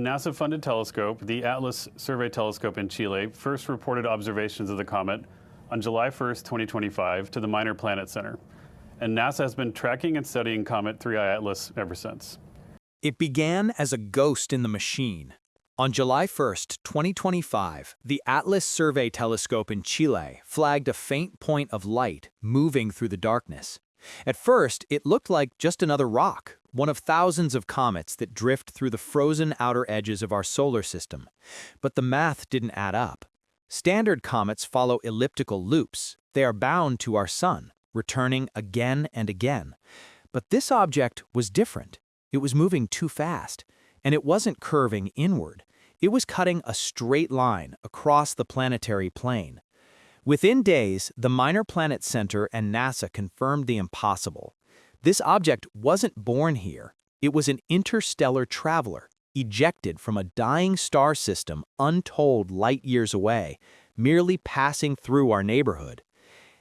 NASA-funded telescope, the ATLAS survey telescope in Chile, first reported observations of the comet on July 1st, 2025 to the Minor Planet Center. And NASA has been tracking and studying Comet 3IATLAS ever since. It began as a ghost in the machine. On July 1st, 2025, the ATLAS survey telescope in Chile flagged a faint point of light moving through the darkness. At first, it looked like just another rock, one of thousands of comets that drift through the frozen outer edges of our solar system. But the math didn't add up. Standard comets follow elliptical loops. They are bound to our sun, returning again and again. But this object was different. It was moving too fast, and it wasn't curving inward. It was cutting a straight line across the planetary plane. Within days, the Minor Planet Center and NASA confirmed the impossible. This object wasn't born here. It was an interstellar traveler, ejected from a dying star system untold light-years away, merely passing through our neighborhood.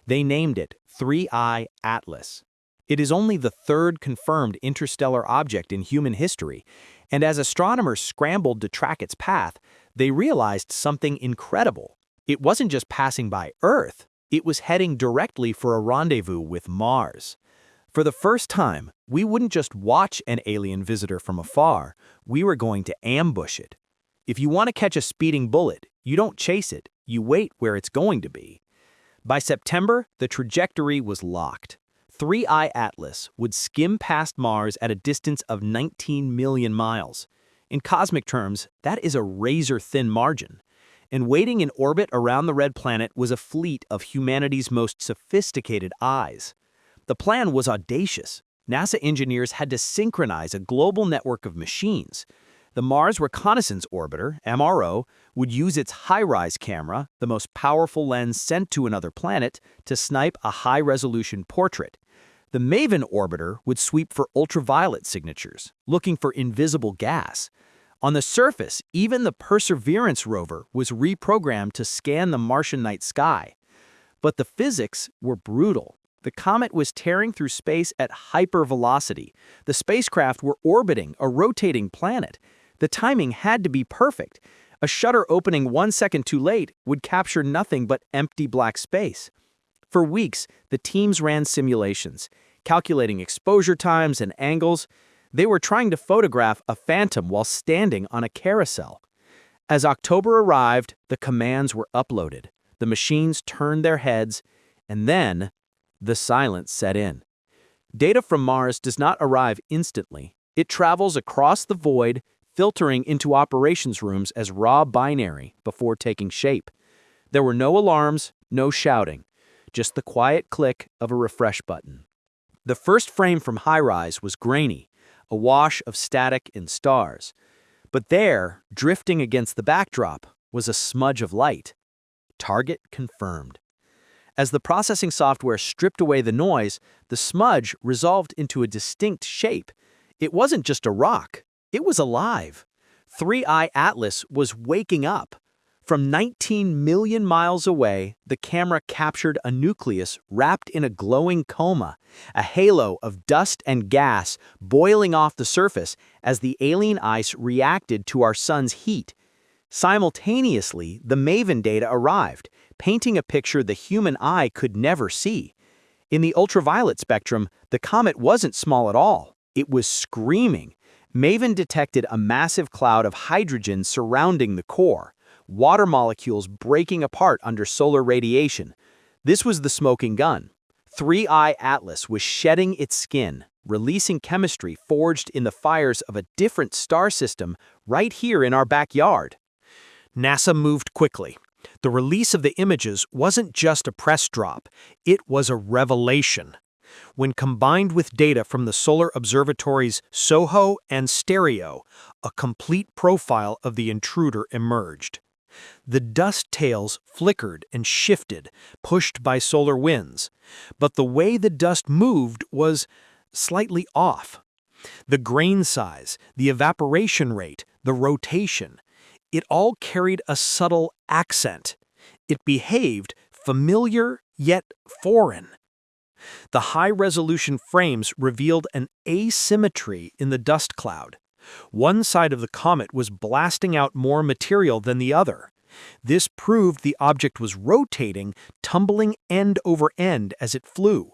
They named it 3I-ATLAS. It is only the third confirmed interstellar object in human history, and as astronomers scrambled to track its path, they realized something incredible. It wasn't just passing by Earth, it was heading directly for a rendezvous with Mars. For the first time, we wouldn't just watch an alien visitor from afar, we were going to ambush it. If you want to catch a speeding bullet, you don't chase it, you wait where it's going to be. By September, the trajectory was locked. 3I-ATLAS would skim past Mars at a distance of 19 million miles. In cosmic terms, that is a razor-thin margin. And waiting in orbit around the red planet was a fleet of humanity's most sophisticated eyes. The plan was audacious. NASA engineers had to synchronize a global network of machines. The Mars Reconnaissance Orbiter, MRO, would use its HiRISE camera, the most powerful lens sent to another planet, to snipe a high-resolution portrait. The MAVEN orbiter would sweep for ultraviolet signatures, looking for invisible gas. On the surface, even the Perseverance rover was reprogrammed to scan the Martian night sky. But the physics were brutal. The comet was tearing through space at hypervelocity. The spacecraft were orbiting a rotating planet. The timing had to be perfect. A shutter opening 1 second too late would capture nothing but empty black space. For weeks, the teams ran simulations, calculating exposure times and angles. They were trying to photograph a phantom while standing on a carousel. As October arrived, the commands were uploaded. The machines turned their heads, and then the silence set in. Data from Mars does not arrive instantly. It travels across the void, filtering into operations rooms as raw binary before taking shape. There were no alarms, no shouting, just the quiet click of a refresh button. The first frame from HiRISE was grainy, a wash of static and stars. But there, drifting against the backdrop, was a smudge of light. Target confirmed. As the processing software stripped away the noise, the smudge resolved into a distinct shape. It wasn't just a rock, it was alive. 3I-ATLAS was waking up. From 19 million miles away, the camera captured a nucleus wrapped in a glowing coma, a halo of dust and gas boiling off the surface as the alien ice reacted to our sun's heat. Simultaneously, the MAVEN data arrived, painting a picture the human eye could never see. In the ultraviolet spectrum, the comet wasn't small at all. It was screaming. MAVEN detected a massive cloud of hydrogen surrounding the core, water molecules breaking apart under solar radiation. This was the smoking gun. 3I-ATLAS was shedding its skin, releasing chemistry forged in the fires of a different star system right here in our backyard. NASA moved quickly. The release of the images wasn't just a press drop, it was a revelation. When combined with data from the Solar Observatories SOHO and STEREO, a complete profile of the intruder emerged. The dust tails flickered and shifted, pushed by solar winds, but the way the dust moved was slightly off. The grain size, the evaporation rate, the rotation, it all carried a subtle accent. It behaved familiar yet foreign. The high-resolution frames revealed an asymmetry in the dust cloud. One side of the comet was blasting out more material than the other. This proved the object was rotating, tumbling end over end as it flew.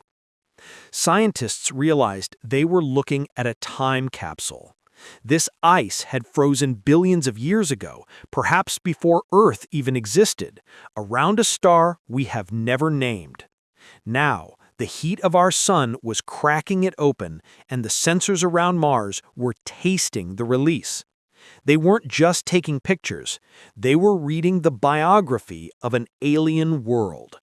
Scientists realized they were looking at a time capsule. This ice had frozen billions of years ago, perhaps before Earth even existed, around a star we have never named. Now, the heat of our sun was cracking it open, and the sensors around Mars were tasting the release. They weren't just taking pictures, they were reading the biography of an alien world.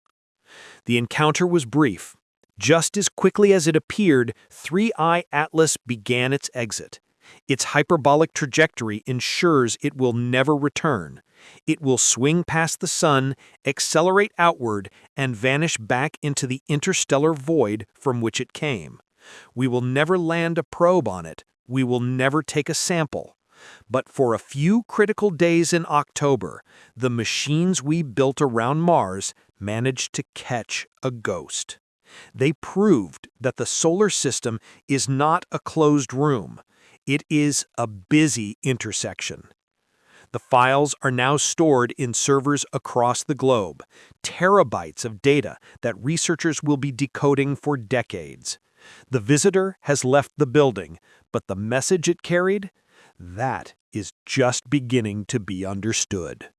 The encounter was brief. Just as quickly as it appeared, 3IATLAS began its exit. Its hyperbolic trajectory ensures it will never return. It will swing past the sun, accelerate outward, and vanish back into the interstellar void from which it came. We will never land a probe on it. We will never take a sample. But for a few critical days in October, the machines we built around Mars managed to catch a ghost. They proved that the solar system is not a closed room. It is a busy intersection. The files are now stored in servers across the globe, terabytes of data that researchers will be decoding for decades. The visitor has left the building, but the message it carried? That is just beginning to be understood.